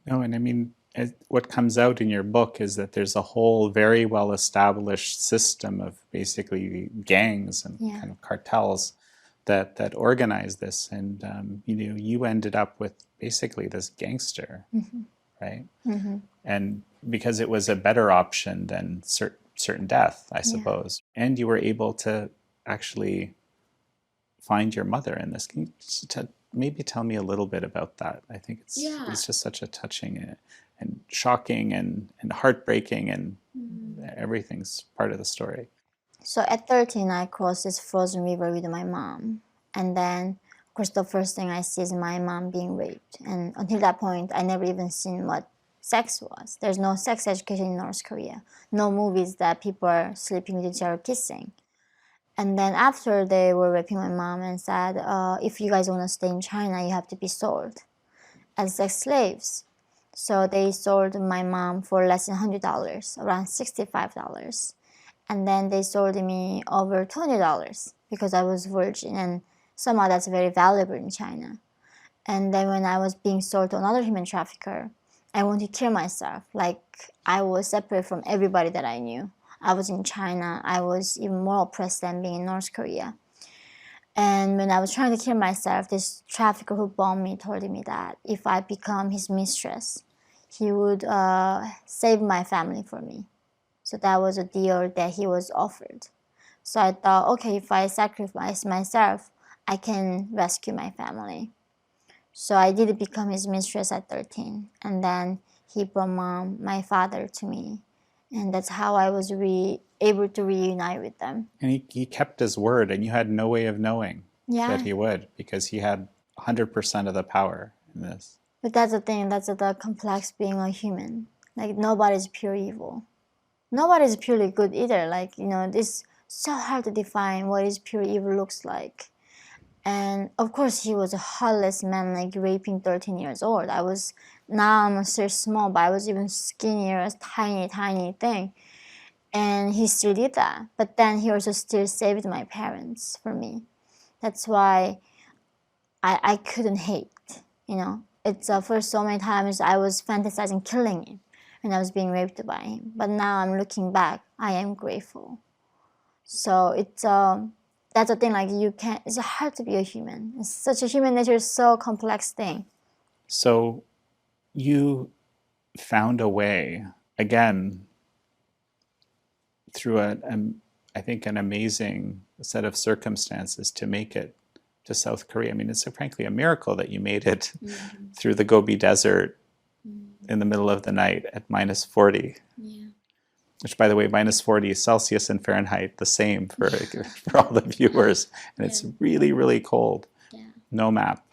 No, and I mean, what comes out in your book is that there's a whole very well-established system of basically gangs and kind of cartels that organize this, and you ended up with basically this gangster, right? And because it was a better option than certain death, I suppose, and you were able to actually find your mother in this. Can you maybe tell me a little bit about that? I think it's just such a touching and shocking and heartbreaking, and everything's part of the story. So at 13, I crossed this frozen river with my mom. And then, of course, the first thing I see is my mom being raped. And until that point, I never even seen what sex was. There's no sex education in North Korea. No movies that people are sleeping with each other, kissing. And then after they were raping my mom and said, if you guys want to stay in China, you have to be sold as sex slaves. So they sold my mom for less than $100, around $65. And then they sold me over $20 because I was virgin, and somehow that's very valuable in China. And then when I was being sold to another human trafficker, I wanted to kill myself. Like, I was separate from everybody that I knew. I was in China. I was even more oppressed than being in North Korea. And when I was trying to kill myself, this trafficker who bought me told me that if I become his mistress, he would save my family for me. So that was a deal that he was offered. So I thought, okay, if I sacrifice myself, I can rescue my family. So I did become his mistress at 13. And then he brought my father to me. And that's how I was able to reunite with them. And he kept his word, and you had no way of knowing that he would, because he had 100% of the power in this. But that's the thing, that's the complex being a human. Like, nobody's pure evil. Nobody's purely good either. Like, it's so hard to define what is pure evil looks like. And of course, he was a heartless man, like raping 13 years old. Now I'm still small, but I was even skinnier, a tiny, tiny thing. And he still did that. But then he also still saved my parents for me. That's why I couldn't hate, It's for so many times I was fantasizing killing him when I was being raped by him. But now I'm looking back, I am grateful. So it's that's the thing, like it's hard to be a human. It's such a human nature, so complex thing. So you found a way, again, through I think an amazing set of circumstances to make it to South Korea. I mean, it's frankly a miracle that you made it through the Gobi Desert in the middle of the night at -40. Yeah. Which, by the way, -40 Celsius and Fahrenheit, the same for all the viewers. And it's really, really cold. Yeah. No map.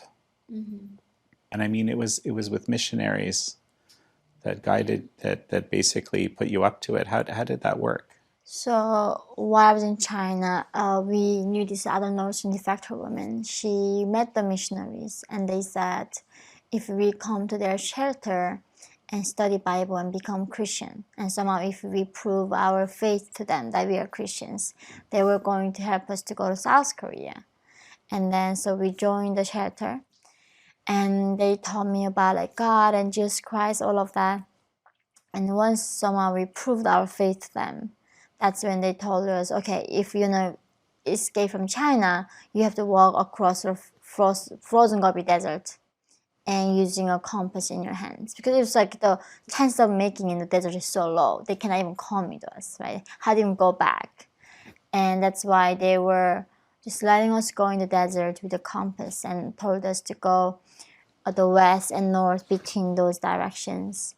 And I mean, it was with missionaries that guided, that basically put you up to it. How did that work? So while I was in China, we knew this other Northern defector woman. She met the missionaries, and they said, if we come to their shelter and study Bible and become Christian, and somehow if we prove our faith to them that we are Christians, they were going to help us to go to South Korea. And then so we joined the shelter, and they taught me about like God and Jesus Christ, all of that. And once somehow we proved our faith to them, that's when they told us, okay, if you want to escape from China, you have to walk across the frozen Gobi Desert and using a compass in your hands. Because it was like the chance of making in the desert is so low, they cannot even come with us, right? How do you go back? And that's why they were just letting us go in the desert with a compass and told us to go the west and north between those directions.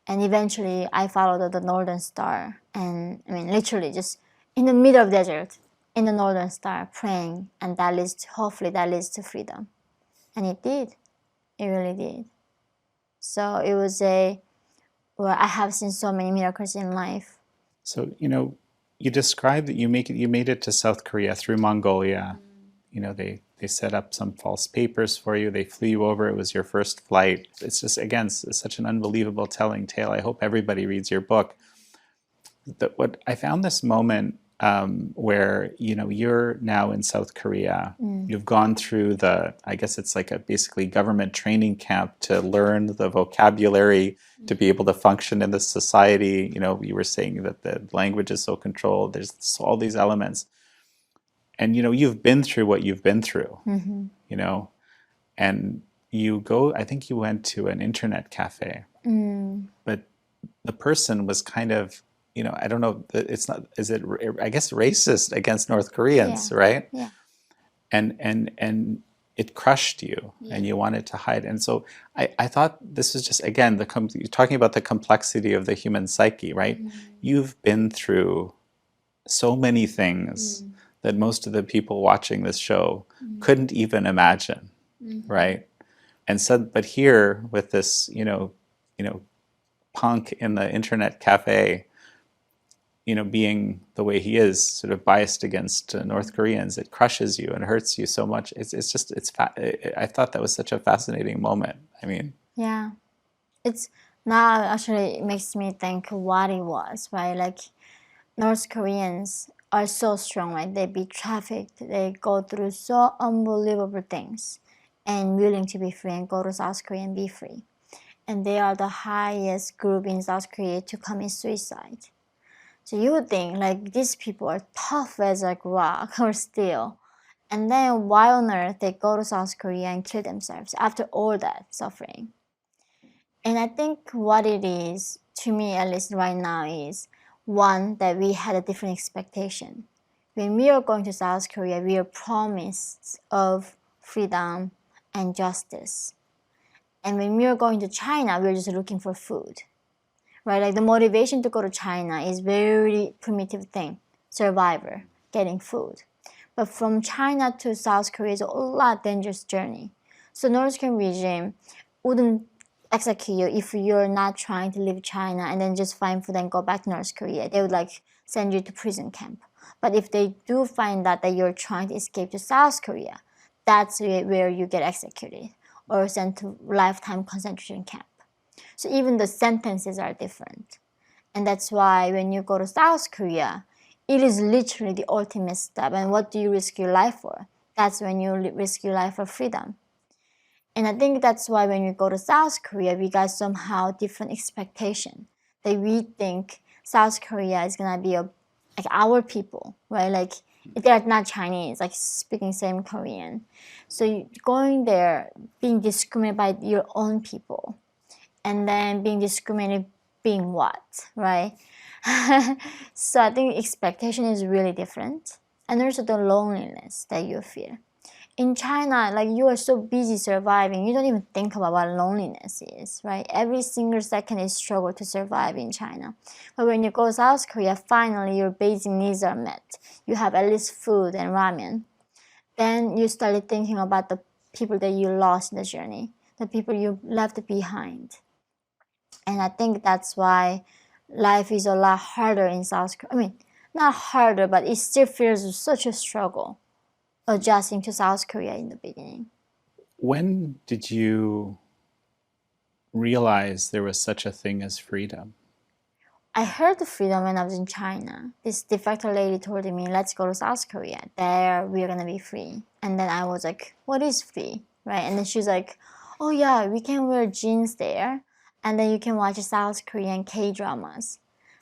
And eventually I followed the northern star, and I mean literally just in the middle of the desert, in the northern star, praying, and hopefully that leads to freedom. And it did. It really did. So it was where I have seen so many miracles in life. So, you described that you made it to South Korea through Mongolia. They set up some false papers for you. They flew you over. It was your first flight. It's just, again, it's such an unbelievable telling tale. I hope everybody reads your book. What I found this moment where you're now in South Korea. You've gone through I guess it's like a basically government training camp to learn the vocabulary to be able to function in this society. You were saying that the language is so controlled. There's all these elements, and you've been through what you've been through. And you go. I think you went to an internet cafe, but the person was kind of, I don't know, it's not, is it, I guess, racist against North Koreans, right? Yeah. And it crushed you, and you wanted to hide. And so I thought this was just, again, you're talking about the complexity of the human psyche, right? You've been through so many things that most of the people watching this show couldn't even imagine, right? And so, but here with this, punk in the internet cafe, being the way he is, sort of biased against North Koreans, it crushes you and hurts you so much. I thought that was such a fascinating moment. I mean, yeah, it's now actually it makes me think what it was, right? Like North Koreans are so strong, right? They be trafficked, they go through so unbelievable things, and willing to be free and go to South Korea and be free. And they are the highest group in South Korea to commit suicide. So you would think like these people are tough as like rock or steel. And then why on earth they go to South Korea and kill themselves after all that suffering? And I think what it is, to me at least right now, is one, that we had a different expectation. When we are going to South Korea, we are promised of freedom and justice. And when we are going to China, we're just looking for food. Right? Like the motivation to go to China is very primitive thing. Survivor, getting food. But from China to South Korea is a lot dangerous journey. So North Korean regime wouldn't execute you if you're not trying to leave China and then just find food and go back to North Korea. They would like send you to prison camp. But if they do find out that you're trying to escape to South Korea, that's where you get executed or sent to lifetime concentration camp. So even the sentences are different. And that's why when you go to South Korea, it is literally the ultimate step. And what do you risk your life for? That's when you risk your life for freedom. And I think that's why when we go to South Korea, we got somehow different expectation. That we think South Korea is gonna be like our people, right? Like they're not Chinese, like speaking same Korean. So going there, being discriminated by your own people, and then being discriminated being what, right? So I think expectation is really different. And also the loneliness that you feel. In China, like you are so busy surviving, you don't even think about what loneliness is, right? Every single second is struggle to survive in China. But when you go to South Korea, finally your basic needs are met. You have at least food and ramen. Then you started thinking about the people that you lost in the journey, the people you left behind. And I think that's why life is a lot harder in South Korea. I mean, not harder, but it still feels such a struggle adjusting to South Korea in the beginning. When did you realize there was such a thing as freedom? I heard the freedom when I was in China. This de facto lady told me, let's go to South Korea. There, we're going to be free. And then I was like, what is free? Right? And then she's like, oh yeah, we can wear jeans there. And then you can watch South Korean K-dramas.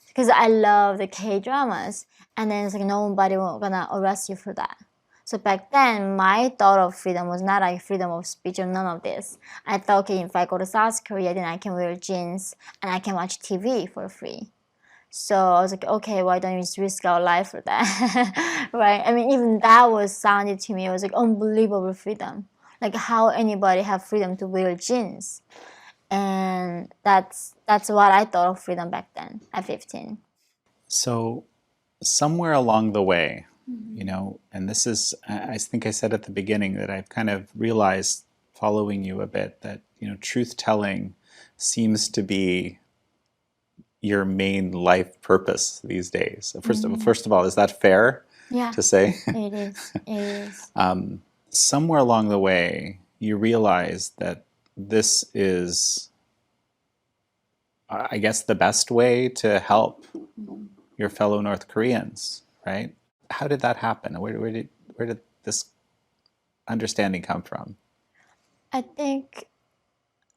Because I love the K-dramas. And then it's like, nobody will gonna arrest you for that. So back then, my thought of freedom was not like freedom of speech or none of this. I thought, okay, if I go to South Korea, then I can wear jeans and I can watch TV for free. So I was like, okay, why don't we just risk our life for that, right? I mean, even that was sounded to me, it was like unbelievable freedom. Like how anybody have freedom to wear jeans. And that's what I thought of freedom back then at 15. So somewhere along the way, and this is, I think I said at the beginning that I've kind of realized following you a bit that, truth-telling seems to be your main life purpose these days. First of all, is that fair to say? It is. It is. Somewhere along the way, you realize that this is, I guess, the best way to help your fellow North Koreans, right? How did that happen? Where did this understanding come from? I think,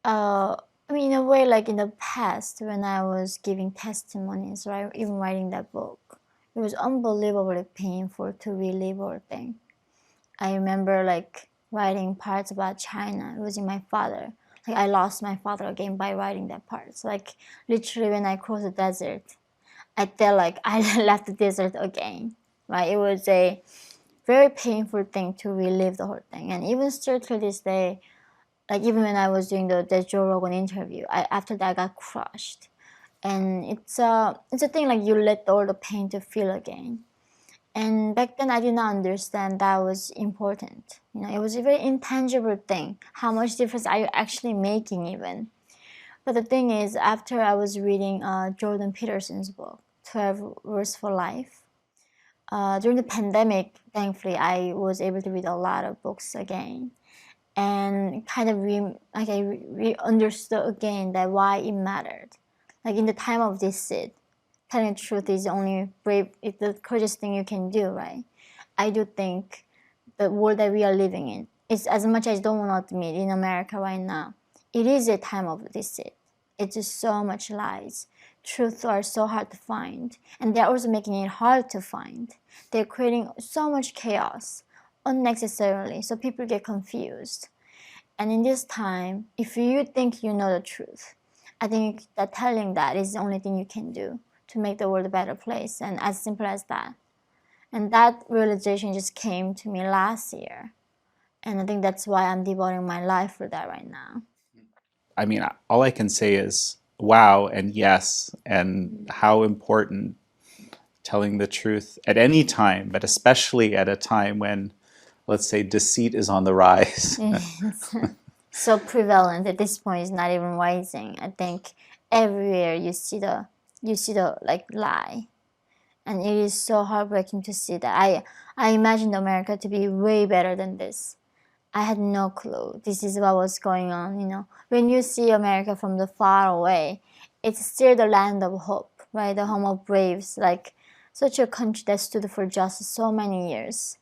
I mean, in a way, like in the past, when I was giving testimonies, right, even writing that book, it was unbelievably painful to relive whole thing. I remember like writing parts about China, losing my father. Like I lost my father again by writing that parts. Like literally when I crossed the desert, I felt like I left the desert again. Right? It was a very painful thing to relive the whole thing. And even still to this day, like even when I was doing the Joe Rogan interview, after that I got crushed. And it's a thing like you let all the pain to feel again. And back then I did not understand that was important. You know, it was a very intangible thing. How much difference are you actually making even? But the thing is, after I was reading Jordan Peterson's book, 12 Rules for Life, during the pandemic, thankfully, I was able to read a lot of books again. And kind of I understood again that why it mattered. Like in the time of this telling the truth is only brave. It's the courageous thing you can do, right? I do think the world that we are living in is, as much as I don't want to admit, in America right now, it is a time of deceit. It's just so much lies. Truths are so hard to find, and they're also making it hard to find. They're creating so much chaos unnecessarily, so people get confused. And in this time, if you think you know the truth, I think that telling that is the only thing you can do to make the world a better place, and as simple as that. And that realization just came to me last year. And I think that's why I'm devoting my life for that right now. I mean, all I can say is wow and yes, and how important telling the truth at any time, but especially at a time when, let's say, deceit is on the rise. It's so prevalent at this point. It's not even rising. I think everywhere you see the like lie, and it is so heartbreaking to see that. I imagined America to be way better than this. I had no clue this is what was going on. You know, when you see America from the far away, it's still the land of hope, right? The home of braves, like such a country that stood for justice so many years.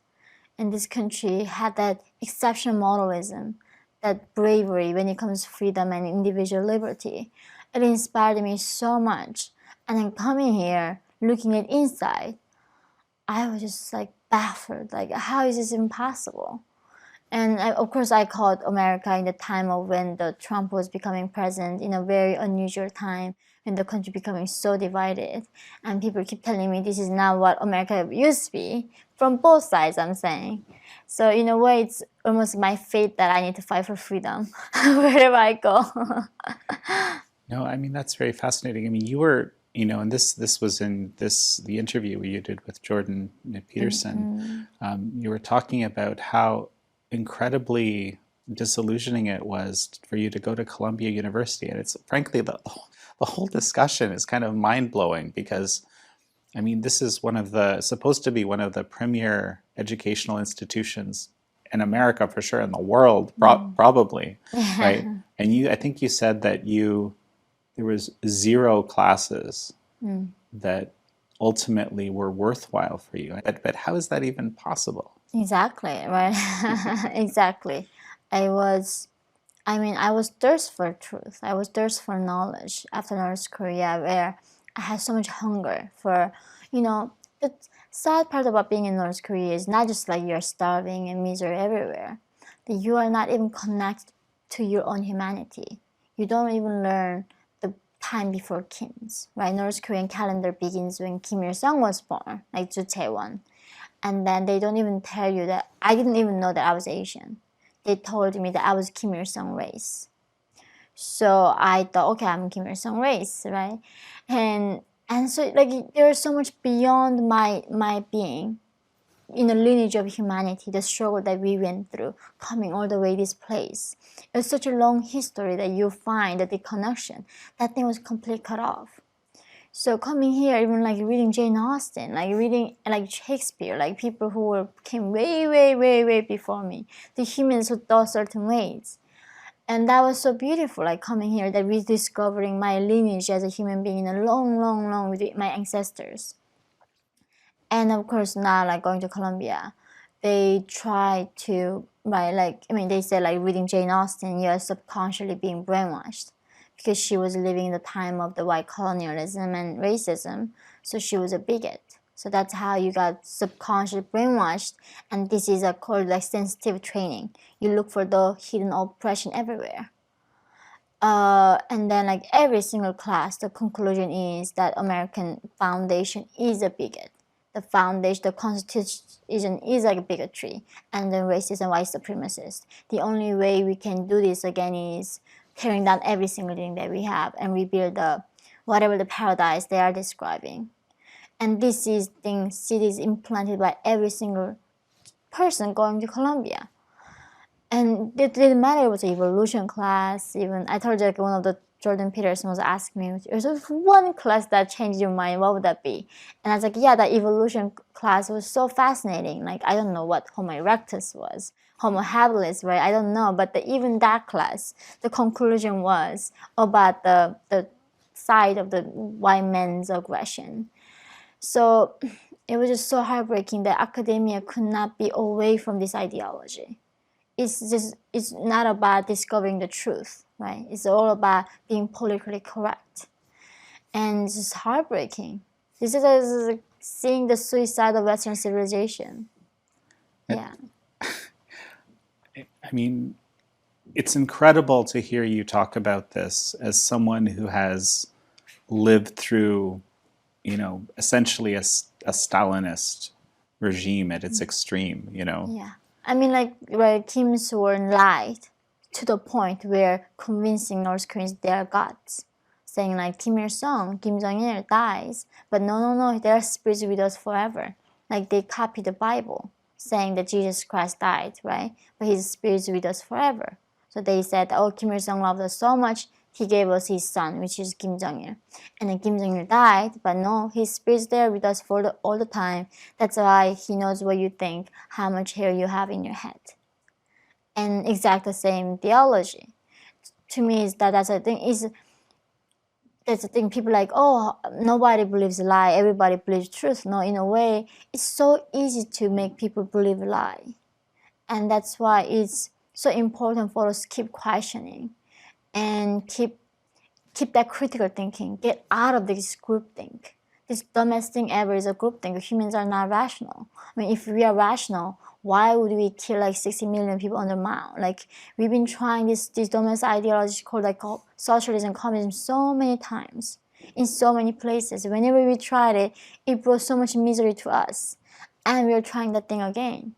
And this country had that exceptional moralism, that bravery when it comes to freedom and individual liberty. It inspired me so much. And then coming here, looking at inside, I was just like baffled. Like, how is this impossible? And of course, I called America in the time of when the Trump was becoming president, in a very unusual time when the country becoming so divided. And people keep telling me this is not what America used to be, from both sides, I'm saying. So in a way, it's almost my fate that I need to fight for freedom wherever I go. No, I mean, that's very fascinating. I mean, you were, you know, and this was in the interview you did with Jordan Peterson. You were talking about how incredibly disillusioning it was for you to go to Columbia University. And it's frankly, the whole discussion is kind of mind-blowing because, I mean, this is supposed to be one of the premier educational institutions in America for sure, in the world, probably, right? And I think you said that there was 0 classes that ultimately were worthwhile for you. But how is that even possible? Exactly, right? Exactly. I was thirst for truth. I was thirst for knowledge after North Korea, where I had so much hunger for, you know, the sad part about being in North Korea is not just like you're starving and misery everywhere, that you are not even connected to your own humanity. You don't even learn the time before Kim's, right? North Korean calendar begins when Kim Il-sung was born, like Jucheon. And then they don't even tell you that I didn't even know that I was Asian. They told me that I was Kim Il-sung race. So I thought, okay, I'm Kim Il-sung race, right? And so like there's so much beyond my being in the lineage of humanity, the struggle that we went through, coming all the way this place. It's such a long history that you find that the connection, that thing was completely cut off. So coming here, even like reading Jane Austen, like reading like Shakespeare, like people who came way before me, the humans who thought certain ways. And that was so beautiful, like coming here, that rediscovering my lineage as a human being in a long with my ancestors. And of course now, like going to Colombia, they try to, right, like, I mean, they say like reading Jane Austen, you're subconsciously being brainwashed because she was living in the time of the white colonialism and racism, so she was a bigot. So that's how you got subconsciously brainwashed, and this is called like sensitive training. You look for the hidden oppression everywhere. And then like every single class, the conclusion is that American foundation is a bigot. The foundation, the constitution is like a bigotry, and then racist and white supremacist. The only way we can do this again is tearing down every single thing that we have and rebuild whatever the paradise they are describing. And this is cities implanted by every single person going to Colombia. And it didn't matter, it was an evolution class. Even I told you, like, one of the Jordan Peterson was asking me, there's one class that changed your mind, what would that be? And I was like, yeah, that evolution class was so fascinating. Like, I don't know what Homo erectus was, Homo habilis, right? I don't know. But even that class, the conclusion was about the side of the white man's aggression. So it was just so heartbreaking that academia could not be away from this ideology. It's not about discovering the truth, right? It's all about being politically correct. And it's just heartbreaking. This is like seeing the suicide of Western civilization. Yeah. I mean, it's incredible to hear you talk about this as someone who has lived through, essentially a Stalinist regime at its extreme, Yeah. I mean, like, where Kim Il-sung lied to the point where convincing North Koreans they are gods, saying like Kim Il-sung, Kim Jong-il dies, but no, their spirits with us forever. Like they copied the Bible, saying that Jesus Christ died, right? But his spirit's with us forever. So they said, oh, Kim Il-sung loved us so much, he gave us his son, which is Kim Jong-il. And then Kim Jong-il died, but no, his spirit's there with us all the time. That's why he knows what you think, how much hair you have in your head. And exactly the same theology. To me, that's the thing. People like, oh, nobody believes a lie, everybody believes truth. No, in a way, it's so easy to make people believe a lie. And that's why it's so important for us to keep questioning and keep that critical thinking. Get out of this groupthink. This dumbest thing ever is a groupthink. Humans are not rational. I mean, if we are rational, why would we kill like 60 million people on the mound? Like, we've been trying this dumbest ideology called like socialism, communism so many times in so many places. Whenever we tried it, it brought so much misery to us. And we're trying that thing again.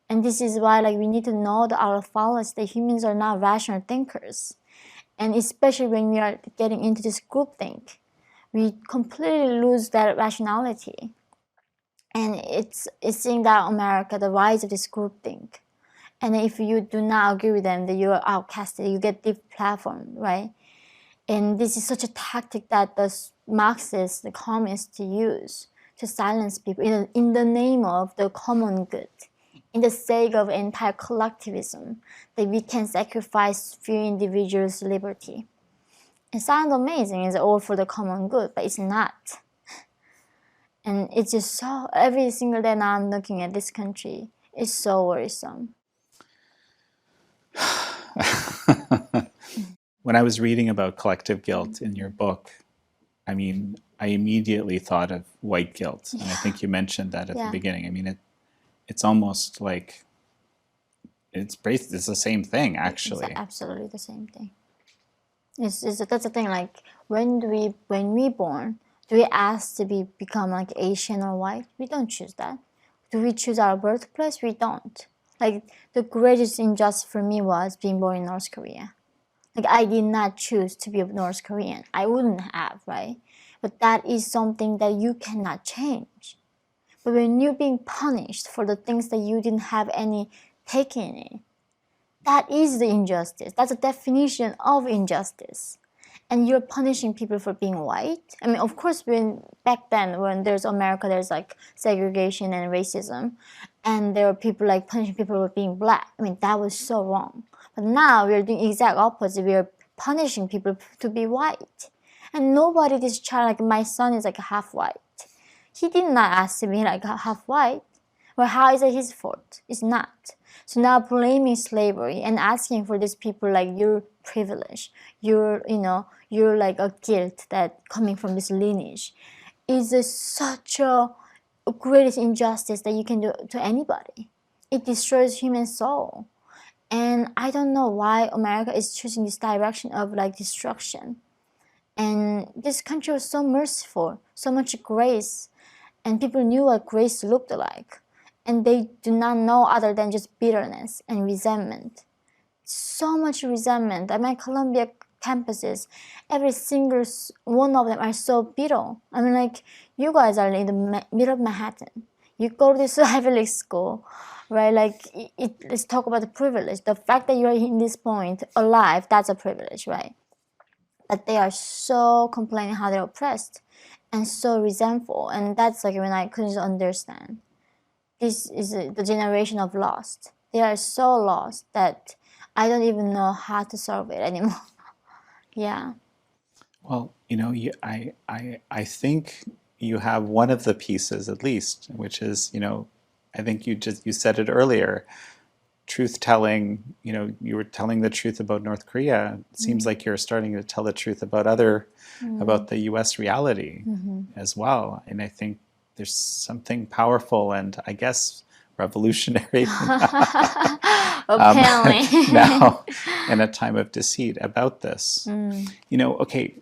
And this is why like we need to know our fallacy that humans are not rational thinkers. And especially when we are getting into this groupthink, we completely lose that rationality. And it's seeing that America, the rise of this groupthink. And if you do not agree with them, then you are outcasted, you get deplatformed, right? And this is such a tactic that the Marxists, the communists use to silence people in the name of the common good, in the sake of anti-collectivism, that we can sacrifice few individuals' liberty. It sounds amazing, it's all for the common good, but it's not. And it's just so, every single day now I'm looking at this country, it's so worrisome. When I was reading about collective guilt in your book, I mean, I immediately thought of white guilt. And I think you mentioned that at the beginning. I mean, it's almost like it's the same thing, actually. It's absolutely the same thing. That's the thing. Like when we born, do we ask to become like Asian or white? We don't choose that. Do we choose our birthplace? We don't. Like the greatest injustice for me was being born in North Korea. Like I did not choose to be a North Korean. I wouldn't have, right? But that is something that you cannot change. But when you're being punished for the things that you didn't have any take in it, that is the injustice. That's the definition of injustice. And you're punishing people for being white. I mean, of course, back then, when there's America, there's like segregation and racism. And there were people like punishing people for being black. I mean, that was so wrong. But now we're doing exact opposite. We're punishing people to be white. And nobody, this child, like my son is like half white. he did not ask me like half white. Well, how is it his fault? It's not. So now blaming slavery and asking for these people like your privilege, you're like a guilt that coming from this lineage is such a greatest injustice that you can do to anybody. It destroys human soul. And I don't know why America is choosing this direction of like destruction. And this country was so merciful, so much grace, and people knew what grace looked like. And they do not know other than just bitterness and resentment. So much resentment. At my Columbia campuses, every single one of them are so bitter. I mean, like, you guys are in the middle of Manhattan. You go to this Ivy League school, right? Like, let's talk about the privilege. The fact that you're in this point alive, that's a privilege, right? But they are so complaining how they're oppressed and so resentful. And that's like when I couldn't understand. This is the generation of lost. They are so lost that I don't even know how to solve it anymore. Yeah. Well, I think you have one of the pieces at least, which is, I think you said it earlier, truth-telling, you were telling the truth about North Korea. It seems like you're starting to tell the truth about about the U.S. reality as well. And I think there's something powerful and I guess revolutionary Apparently. now in a time of deceit about this. Okay,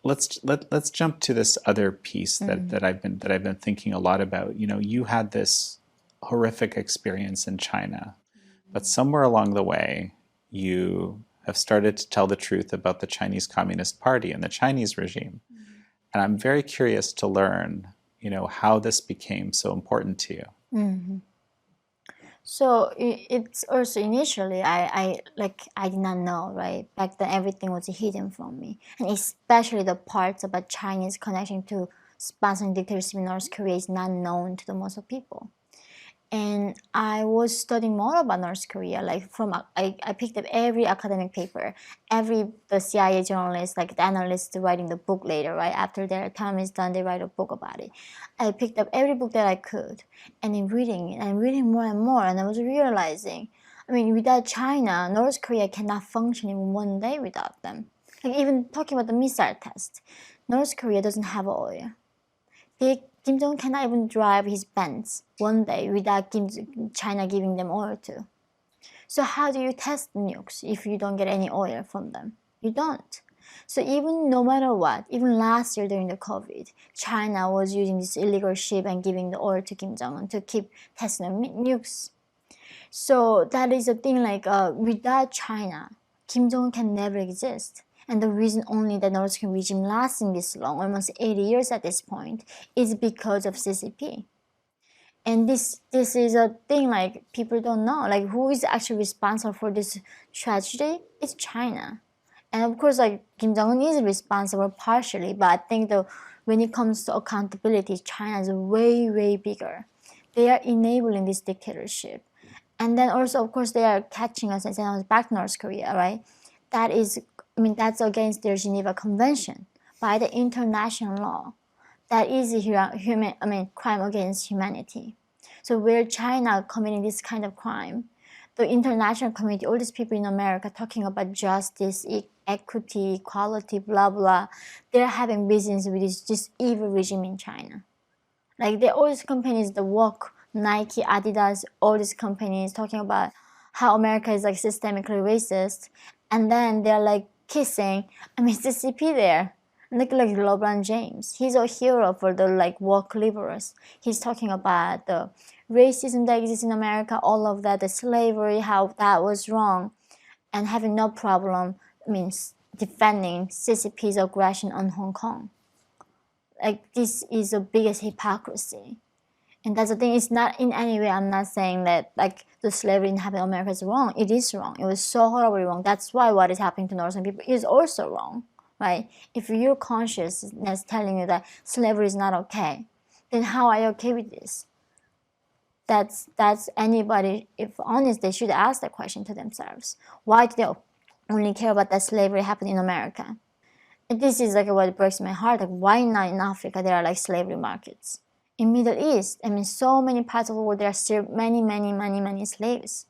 let's jump to this other piece that I've been thinking a lot about. You had this horrific experience in China, but somewhere along the way, you have started to tell the truth about the Chinese Communist Party and the Chinese regime. And I'm very curious to learn, how this became so important to you. So it's also initially I did not know, right? Back then everything was hidden from me, and especially the parts about Chinese connection to sponsoring dictatorship in North Korea is not known to the most of people. And I was studying more about North Korea, like I picked up every academic paper, the CIA journalist, like the analysts writing the book later, right? After their time is done, they write a book about it. I picked up every book that I could, and in reading it, and reading more and more, and I was realizing, without China, North Korea cannot function in one day without them. Like even talking about the missile test, North Korea doesn't have oil. Kim Jong-un cannot even drive his Benz one day without China giving them oil too. So how do you test nukes if you don't get any oil from them? You don't. So even no matter what, even last year during the COVID, China was using this illegal ship and giving the oil to Kim Jong-un to keep testing nukes. So that is a thing like without China, Kim Jong-un can never exist. And the reason only that North Korean regime lasting this long, almost 80 years at this point, is because of CCP. And this is a thing like people don't know. Like who is actually responsible for this tragedy? It's China. And of course, like Kim Jong-un is responsible partially, but I think when it comes to accountability, China is way, way bigger. They are enabling this dictatorship. And then also, of course, they are catching us and sending us back to North Korea, right? That's against their Geneva Convention by the international law. That is crime against humanity. So where China committing this kind of crime, the international community, all these people in America talking about justice, equity, equality, blah, blah, they're having business with this evil regime in China. Like all these companies, the work, Nike, Adidas, all these companies talking about how America is like systemically racist, and then they're like kissing, CCP there. Look like LeBron James. He's a hero for the like woke liberals. He's talking about the racism that exists in America, all of that, the slavery, how that was wrong, and having no problem defending CCP's aggression on Hong Kong. Like this is the biggest hypocrisy. And that's the thing, it's not in any way, I'm not saying that like the slavery in happening in America is wrong. It is wrong. It was so horribly wrong. That's why what is happening to Northern people is also wrong, right? If your consciousness telling you that slavery is not okay, then how are you okay with this? That's anybody, if honest, they should ask that question to themselves. Why do they only care about that slavery happening in America? And this is like what breaks my heart. Like why not in Africa there are like slavery markets? in Middle East, I mean, so many parts of the world, there are still many slaves.